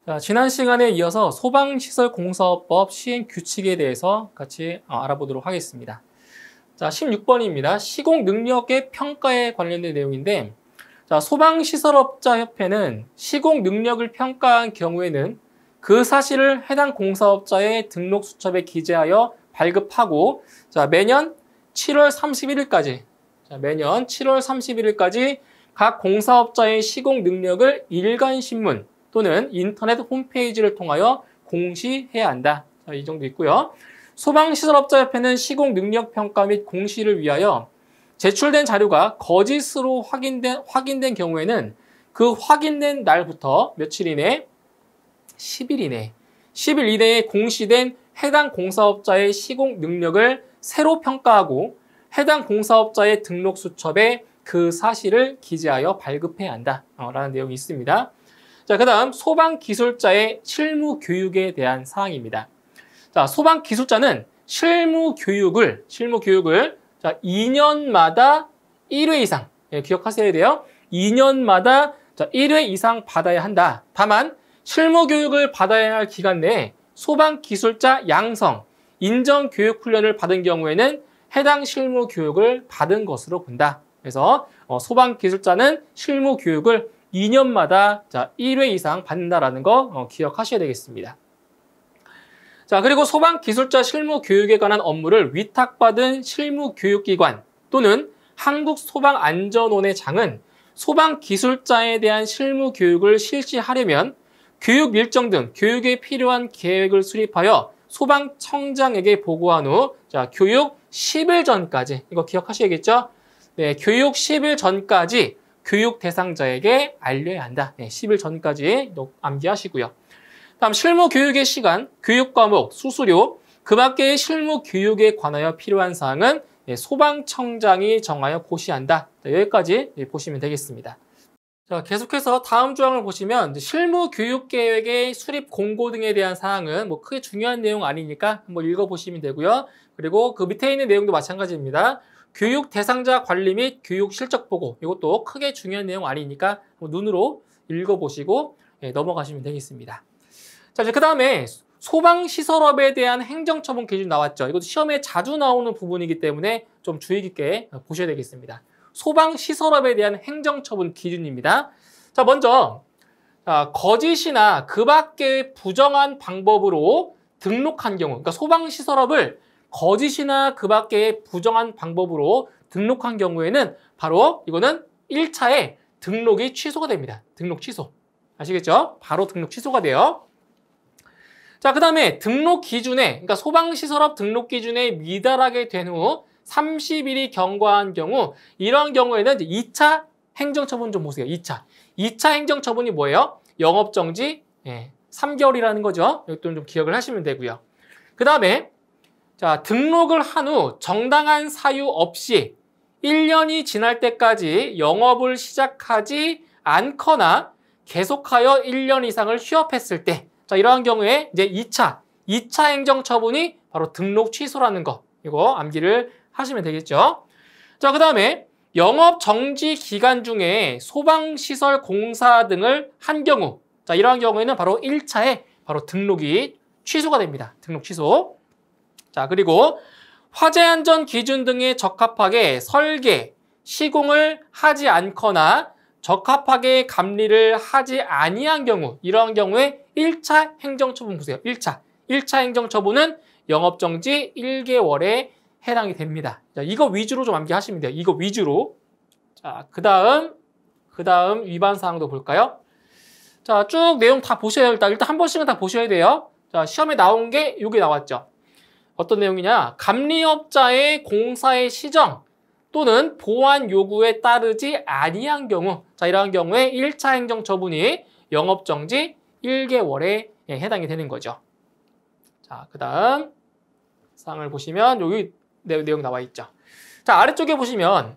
자, 지난 시간에 이어서 소방시설공사법 시행 규칙에 대해서 같이 알아보도록 하겠습니다. 자, 16번입니다. 시공 능력의 평가에 관련된 내용인데, 자, 소방시설업자협회는 시공 능력을 평가한 경우에는 그 사실을 해당 공사업자의 등록 수첩에 기재하여 발급하고, 자, 매년 7월 31일까지, 각 공사업자의 시공 능력을 일간신문 또는 인터넷 홈페이지를 통하여 공시해야 한다. 자, 이 정도 있고요. 소방시설업자협회는 시공 능력 평가 및 공시를 위하여 제출된 자료가 거짓으로 확인된 경우에는 그 확인된 날부터 며칠 이내? 10일 이내에 공시된 해당 공사업자의 시공 능력을 새로 평가하고 해당 공사업자의 등록 수첩에 그 사실을 기재하여 발급해야 한다. 라는 내용이 있습니다. 자, 그 다음 소방기술자의 실무 교육에 대한 사항입니다. 자, 소방기술자는 실무 교육을 자, 2년마다 1회 이상, 기억하셔야 돼요. 2년마다 자, 1회 이상 받아야 한다. 다만 실무 교육을 받아야 할 기간 내에 소방기술자 양성, 인정교육훈련을 받은 경우에는 해당 실무 교육을 받은 것으로 본다. 그래서 소방기술자는 실무 교육을 2년마다 자, 1회 이상 받는다라는 거 기억하셔야 되겠습니다. 자, 그리고 소방기술자 실무 교육에 관한 업무를 위탁받은 실무교육기관 또는 한국소방안전원의 장은 소방기술자에 대한 실무 교육을 실시하려면 교육 일정 등 교육에 필요한 계획을 수립하여 소방청장에게 보고한 후 자, 교육 10일 전까지 이거 기억하셔야겠죠? 네, 교육 10일 전까지 교육 대상자에게 알려야 한다. 네, 10일 전까지 암기하시고요. 다음 실무 교육의 시간, 교육 과목, 수수료, 그 밖의 실무 교육에 관하여 필요한 사항은 소방청장이 정하여 고시한다. 여기까지 보시면 되겠습니다. 자, 계속해서 다음 조항을 보시면 실무 교육 계획의 수립 공고 등에 대한 사항은 뭐 크게 중요한 내용 아니니까 한번 읽어보시면 되고요. 그리고 그 밑에 있는 내용도 마찬가지입니다. 교육 대상자 관리 및 교육 실적 보고, 이것도 크게 중요한 내용 아니니까 눈으로 읽어보시고 넘어가시면 되겠습니다. 자, 이제 그 다음에 소방시설업에 대한 행정처분 기준 나왔죠. 이것도 시험에 자주 나오는 부분이기 때문에 좀 주의 깊게 보셔야 되겠습니다. 소방시설업에 대한 행정처분 기준입니다. 자, 먼저 거짓이나 그 밖의 부정한 방법으로 등록한 경우, 그러니까 소방시설업을 거짓이나 그 밖의 부정한 방법으로 등록한 경우에는 바로 이거는 1차에 등록이 취소가 됩니다. 등록 취소. 아시겠죠? 바로 등록 취소가 돼요. 자, 그 다음에 등록 기준에, 그러니까 소방시설업 등록 기준에 미달하게 된 후 30일이 경과한 경우, 이런 경우에는 이제 2차 행정처분 좀 보세요. 2차 행정처분이 뭐예요? 영업정지 3개월이라는 거죠. 이것도 좀 기억을 하시면 되고요. 그 다음에 자, 등록을 한 후 정당한 사유 없이 1년이 지날 때까지 영업을 시작하지 않거나 계속하여 1년 이상을 휴업했을 때, 자, 이러한 경우에 이제 2차 행정처분이 바로 등록 취소라는 거, 이거 암기를 하시면 되겠죠. 자, 그 다음에 영업 정지 기간 중에 소방시설 공사 등을 한 경우, 자, 이러한 경우에는 바로 1차에 바로 등록이 취소가 됩니다. 등록 취소. 자, 그리고 화재 안전 기준 등에 적합하게 설계, 시공을 하지 않거나 적합하게 감리를 하지 아니한 경우, 이러한 경우에 1차 행정처분 보세요. 1차 행정처분은 영업정지 1개월에 해당이 됩니다. 자, 이거 위주로 좀 암기하시면 돼요. 이거 위주로. 자, 그 다음 위반 사항도 볼까요? 자, 쭉 내용 다 보셔야 일단 한 번씩은 다 보셔야 돼요. 자, 시험에 나온 게 여기 나왔죠. 어떤 내용이냐? 감리업자의 공사의 시정 또는 보완 요구에 따르지 아니한 경우, 자, 이러한 경우에 1차 행정처분이 영업정지 1개월에 해당이 되는 거죠. 자, 그 다음 사항을 보시면 여기 내용 나와 있죠. 자, 아래쪽에 보시면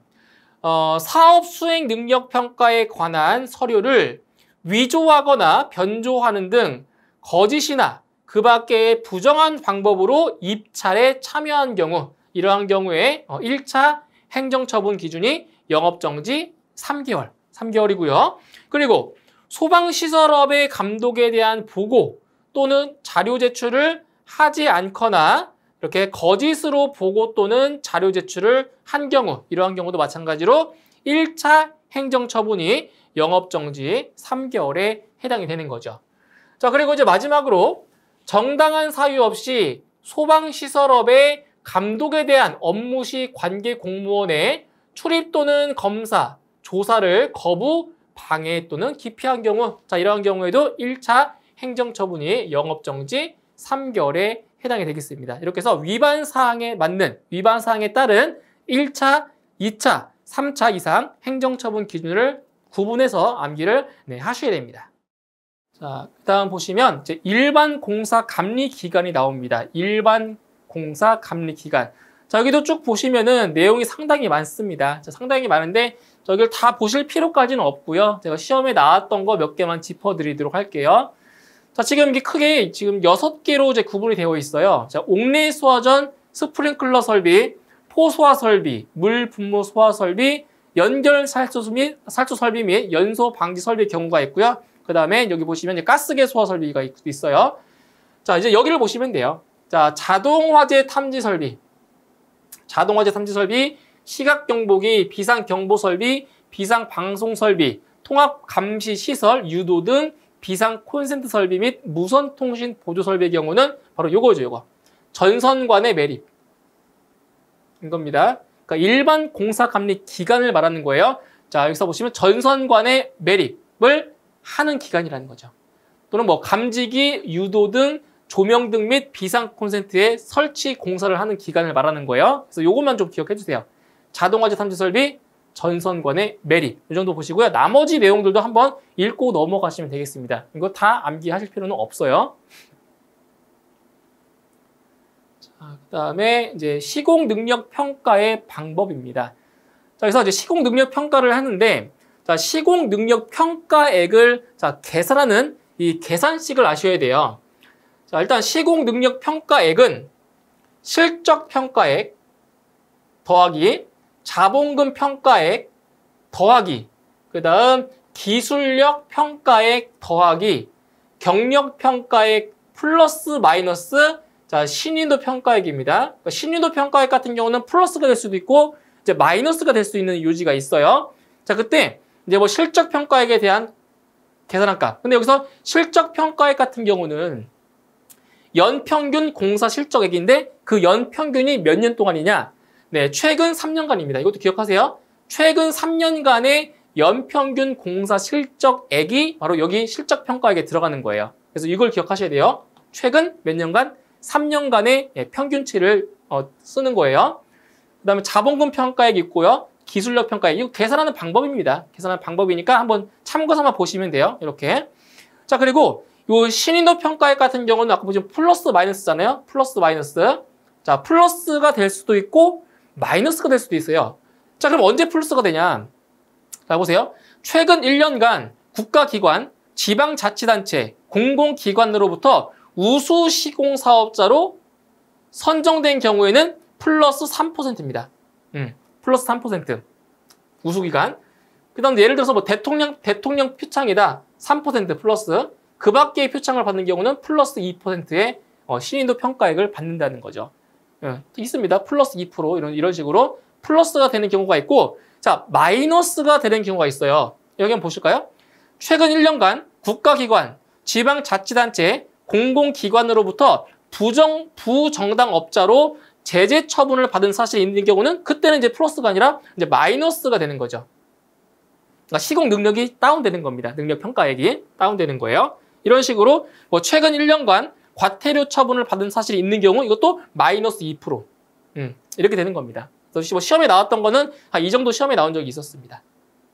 사업 수행 능력 평가에 관한 서류를 위조하거나 변조하는 등 거짓이나 그 밖의 부정한 방법으로 입찰에 참여한 경우, 이러한 경우에 1차 행정처분 기준이 영업정지 3개월이고요. 그리고 소방시설업의 감독에 대한 보고 또는 자료 제출을 하지 않거나 이렇게 거짓으로 보고 또는 자료 제출을 한 경우, 이러한 경우도 마찬가지로 1차 행정처분이 영업정지 3개월에 해당이 되는 거죠. 자, 그리고 이제 마지막으로 정당한 사유 없이 소방시설업의 감독에 대한 업무시 관계 공무원의 출입 또는 검사, 조사를 거부, 방해 또는 기피한 경우, 자, 이러한 경우에도 1차 행정처분이 영업정지 3개월에 해당이 되겠습니다. 이렇게 해서 위반 사항에 맞는, 위반 사항에 따른 1차, 2차, 3차 이상 행정처분 기준을 구분해서 암기를 하셔야 됩니다. 자, 그다음 보시면 이제 일반 공사 감리 기간이 나옵니다. 일반 공사 감리 기간. 자, 여기도 쭉 보시면은 내용이 상당히 많습니다. 자, 상당히 많은데 저기를 다 보실 필요까지는 없고요. 제가 시험에 나왔던 거 몇 개만 짚어드리도록 할게요. 자, 지금 이게 크게 지금 6개로 이제 구분이 되어 있어요. 자, 옥내 소화전, 스프링클러 설비, 포소화 설비, 물 분무 소화 설비, 연결 살초 설비 및 연소 방지 설비 경우가 있고요. 그 다음에 여기 보시면 가스계 소화 설비가 있어요. 자, 이제 여기를 보시면 돼요. 자, 자동화재 탐지 설비, 자동화재 탐지 설비, 시각경보기, 비상경보설비, 비상방송설비, 통합감시시설, 유도 등 비상콘센트 설비 및 무선통신 보조설비의 경우는 바로 요거죠, 요거. 전선관의 매립. 이겁니다. 그러니까 일반 공사감리 기간을 말하는 거예요. 자, 여기서 보시면 전선관의 매립을 하는 기간이라는 거죠. 또는 뭐 감지기, 유도 등 조명등 및 비상콘센트의 설치 공사를 하는 기간을 말하는 거예요. 그래서 요것만 좀 기억해 주세요. 자동화재 탐지 설비, 전선관의 매립. 이 정도 보시고요. 나머지 내용들도 한번 읽고 넘어가시면 되겠습니다. 이거 다 암기하실 필요는 없어요. 자, 그다음에 이제 시공 능력 평가의 방법입니다. 자, 그래서 이제 시공 능력 평가를 하는데, 자, 시공 능력 평가액을 자, 계산하는 이 계산식을 아셔야 돼요. 자, 일단 시공 능력 평가액은 실적 평가액 더하기 자본금 평가액 더하기 그다음 기술력 평가액 더하기 경력 평가액 플러스 마이너스 자, 신인도 평가액입니다. 그러니까 신인도 평가액 같은 경우는 플러스가 될 수도 있고 이제 마이너스가 될 수 있는 요지가 있어요. 자, 그때 이제 뭐 실적 평가액에 대한 계산한 값. 근데 여기서 실적 평가액 같은 경우는 연평균 공사 실적액인데 그 연평균이 몇 년 동안이냐? 네, 최근 3년간입니다. 이것도 기억하세요. 최근 3년간의 연평균 공사 실적액이 바로 여기 실적 평가액에 들어가는 거예요. 그래서 이걸 기억하셔야 돼요. 최근 몇 년간? 3년간의 평균치를 쓰는 거예요. 그 다음에 자본금 평가액이 있고요. 기술력 평가액. 이거 계산하는 방법입니다. 계산하는 방법이니까 한번 참고서만 보시면 돼요. 이렇게. 자, 그리고 요 신인도 평가액 같은 경우는 아까 보시면 플러스 마이너스잖아요. 플러스 마이너스. 자, 플러스가 될 수도 있고 마이너스가 될 수도 있어요. 자, 그럼 언제 플러스가 되냐? 자, 보세요. 최근 1년간 국가기관, 지방자치단체, 공공기관으로부터 우수 시공사업자로 선정된 경우에는 플러스 3%입니다. 플러스 3%. 우수기관. 그 다음 예를 들어서 뭐 대통령 표창이다. 3% 플러스. 그 밖의 표창을 받는 경우는 플러스 2%의 신인도 평가액을 받는다는 거죠. 있습니다. 플러스 2% 이런 식으로 플러스가 되는 경우가 있고, 자, 마이너스가 되는 경우가 있어요. 여기 한번 보실까요? 최근 1년간 국가기관, 지방자치단체, 공공기관으로부터 부정당 업자로 제재 처분을 받은 사실이 있는 경우는 그때는 이제 플러스가 아니라 이제 마이너스가 되는 거죠. 그러니까 시공 능력이 다운되는 겁니다. 능력 평가액이 다운되는 거예요. 이런 식으로 뭐 최근 1년간 과태료 처분을 받은 사실이 있는 경우 이것도 마이너스 2%. 이렇게 되는 겁니다. 그래서 뭐 시험에 나왔던 거는 이 정도 시험에 나온 적이 있었습니다.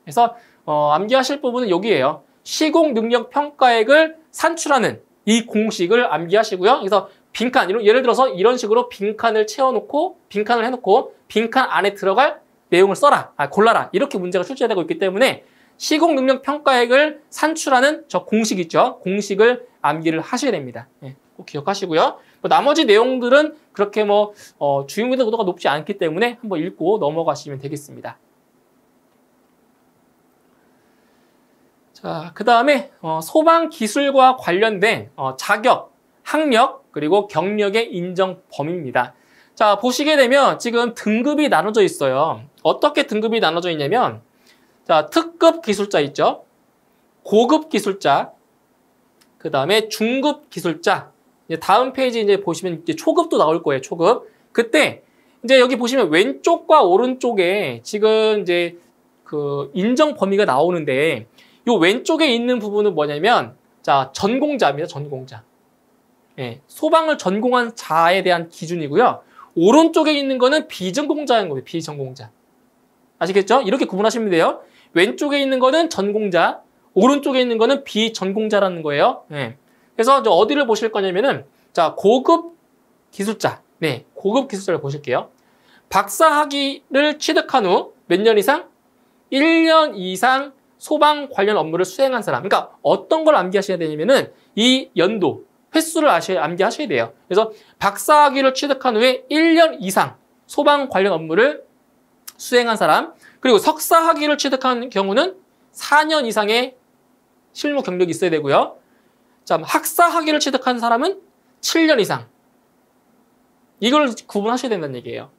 그래서 암기하실 부분은 여기에요. 시공 능력 평가액을 산출하는 이 공식을 암기하시고요. 그래서 빈칸, 예를 들어서 이런 식으로 빈칸을 채워놓고, 빈칸을 해놓고, 빈칸 안에 들어갈 내용을 써라, 골라라. 이렇게 문제가 출제되고 있기 때문에 시공 능력 평가액을 산출하는 저 공식 있죠. 공식을 암기를 하셔야 됩니다. 꼭 기억하시고요. 뭐 나머지 내용들은 그렇게 뭐, 주의문제도가 높지 않기 때문에 한번 읽고 넘어가시면 되겠습니다. 자, 그 다음에 소방 기술과 관련된 자격, 학력, 그리고 경력의 인정 범위입니다. 자, 보시게 되면 지금 등급이 나눠져 있어요. 어떻게 등급이 나눠져 있냐면, 자, 특급 기술자 있죠? 고급 기술자, 그 다음에 중급 기술자. 이제 다음 페이지 이제 보시면 이제 초급도 나올 거예요, 초급. 그때 이제 여기 보시면 왼쪽과 오른쪽에 지금 이제 그 인정 범위가 나오는데, 요 왼쪽에 있는 부분은 뭐냐면, 자, 전공자입니다, 전공자. 예, 소방을 전공한 자에 대한 기준이고요. 오른쪽에 있는 거는 비전공자인 거예요, 비전공자. 아시겠죠? 이렇게 구분하시면 돼요. 왼쪽에 있는 거는 전공자, 오른쪽에 있는 거는 비전공자라는 거예요. 예. 그래서 이제 어디를 보실 거냐면은, 자, 고급 기술자. 네, 고급 기술자를 보실게요. 박사 학위를 취득한 후 몇 년 이상? 1년 이상 소방 관련 업무를 수행한 사람. 그러니까 어떤 걸 암기하셔야 되냐면은 이 연도, 횟수를 암기하셔야 돼요. 그래서 박사 학위를 취득한 후에 1년 이상 소방 관련 업무를 수행한 사람, 그리고 석사 학위를 취득한 경우는 4년 이상의 실무 경력이 있어야 되고요. 자, 학사 학위를 취득한 사람은 7년 이상. 이걸 구분하셔야 된다는 얘기예요.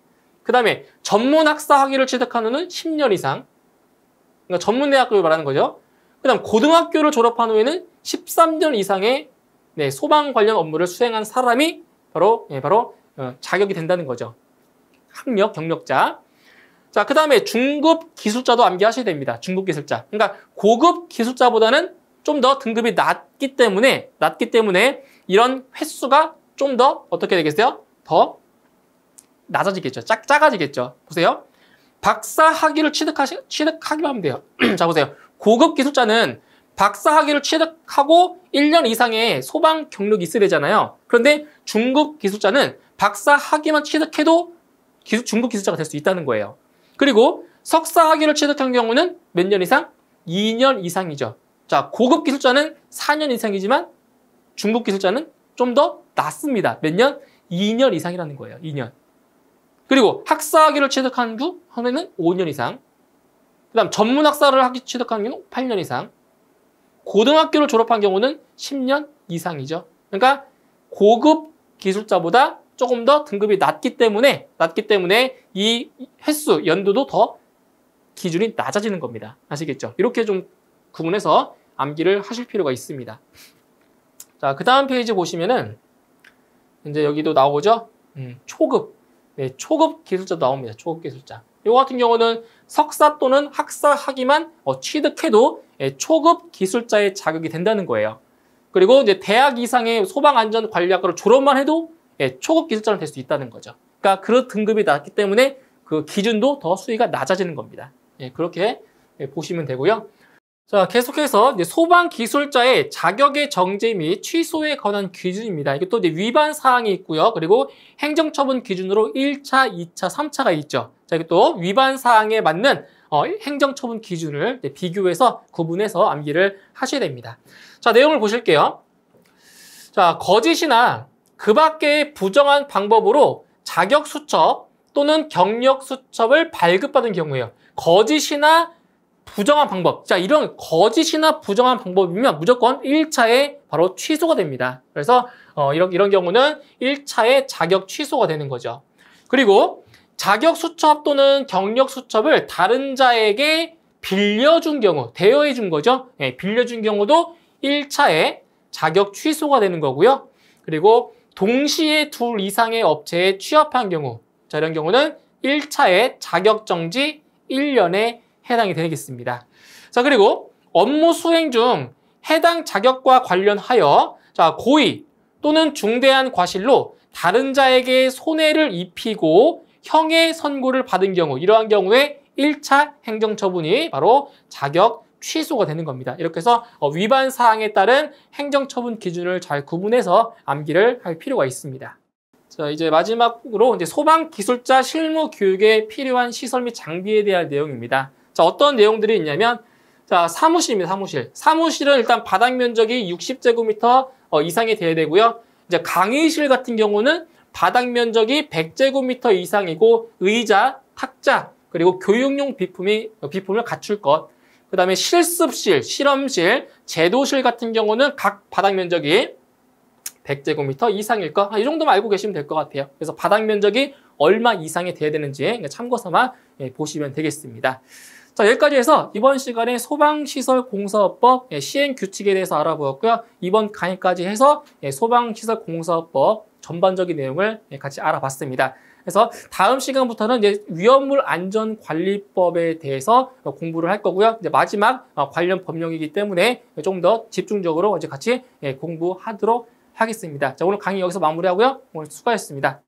그 다음에 전문 학사 학위를 취득한 후는 10년 이상. 그러니까 전문대학교를 말하는 거죠. 그 다음 고등학교를 졸업한 후에는 13년 이상의 소방 관련 업무를 수행한 사람이 바로 자격이 된다는 거죠. 학력, 경력자. 자, 그 다음에 중급 기술자도 암기하셔야 됩니다. 중급 기술자. 그러니까 고급 기술자보다는 좀 더 등급이 낮기 때문에 이런 횟수가 좀 더 어떻게 되겠어요? 더 낮아지겠죠. 작아지겠죠. 보세요. 박사 학위를 취득하기만 하면 돼요. 자, 보세요. 고급 기술자는 박사 학위를 취득하고 1년 이상의 소방 경력이 있어야 되잖아요. 그런데 중급 기술자는 박사 학위만 취득해도 중급 기술자가 될 수 있다는 거예요. 그리고 석사 학위를 취득한 경우는 몇 년 이상? 2년 이상이죠. 자, 고급 기술자는 4년 이상이지만 중급 기술자는 좀 더 낮습니다. 몇 년? 2년 이상이라는 거예요. 2년. 그리고 학사 학위를 취득한 후에는 5년 이상. 그 다음 전문 학사를 취득한 경우는 8년 이상. 고등학교를 졸업한 경우는 10년 이상이죠. 그러니까 고급 기술자보다 조금 더 등급이 낮기 때문에 이 횟수, 연도도 더 기준이 낮아지는 겁니다. 아시겠죠? 이렇게 좀 구분해서 암기를 하실 필요가 있습니다. 자, 그 다음 페이지 보시면은 이제 여기도 나오죠? 초급. 네, 초급 기술자도 나옵니다. 초급 기술자. 이거 같은 경우는 석사 또는 학사 학위만 취득해도 초급 기술자의 자격이 된다는 거예요. 그리고 이제 대학 이상의 소방안전관리학과를 졸업만 해도 초급 기술자는 될 수 있다는 거죠. 그러니까 그 등급이 낮기 때문에 그 기준도 더 수위가 낮아지는 겁니다. 그렇게 보시면 되고요. 자, 계속해서 이제 소방 기술자의 자격의 정지 및 취소에 관한 기준입니다. 이게 또 이제 위반 사항이 있고요. 그리고 행정처분 기준으로 1차, 2차, 3차가 있죠. 자, 이게 또 위반 사항에 맞는 행정처분 기준을 비교해서 구분해서 암기를 하셔야 됩니다. 자, 내용을 보실게요. 자, 거짓이나 그 밖의 부정한 방법으로 자격 수첩 또는 경력 수첩을 발급받은 경우에요. 거짓이나 부정한 방법. 자, 이런 거짓이나 부정한 방법이면 무조건 1차에 바로 취소가 됩니다. 그래서 이런 경우는 1차에 자격 취소가 되는 거죠. 그리고 자격 수첩 또는 경력 수첩을 다른 자에게 빌려준 경우, 대여해 준 거죠. 빌려준 경우도 1차에 자격 취소가 되는 거고요. 그리고 동시에 2 이상의 업체에 취업한 경우, 자, 이런 경우는 1차에 자격 정지 1년에 해당이 되겠습니다. 자, 그리고 업무 수행 중 해당 자격과 관련하여 자, 고의 또는 중대한 과실로 다른 자에게 손해를 입히고 형의 선고를 받은 경우, 이러한 경우에 1차 행정처분이 바로 자격 취소가 되는 겁니다. 이렇게 해서 위반 사항에 따른 행정처분 기준을 잘 구분해서 암기를 할 필요가 있습니다. 자, 이제 마지막으로 이제 소방기술자 실무 교육에 필요한 시설 및 장비에 대한 내용입니다. 자, 어떤 내용들이 있냐면, 자, 사무실입니다, 사무실. 사무실은 일단 바닥 면적이 60제곱미터 이상이 돼야 되고요. 이제 강의실 같은 경우는 바닥 면적이 100제곱미터 이상이고, 의자, 탁자, 그리고 교육용 비품을 갖출 것. 그 그 다음에 실습실, 실험실, 제도실 같은 경우는 각 바닥 면적이 100제곱미터 이상일 거, 이 정도만 알고 계시면 될 것 같아요. 그래서 바닥 면적이 얼마 이상이 돼야 되는지 참고 삼아 보시면 되겠습니다. 자, 여기까지 해서 이번 시간에 소방시설공사법 시행규칙에 대해서 알아보았고요. 이번 강의까지 해서 소방시설공사법 전반적인 내용을 같이 알아봤습니다. 그래서 다음 시간부터는 이제 위험물 안전관리법에 대해서 공부를 할 거고요. 이제 마지막 관련 법령이기 때문에 좀 더 집중적으로 이제 같이 공부하도록 하겠습니다. 자, 오늘 강의 여기서 마무리하고요. 오늘 수고하셨습니다.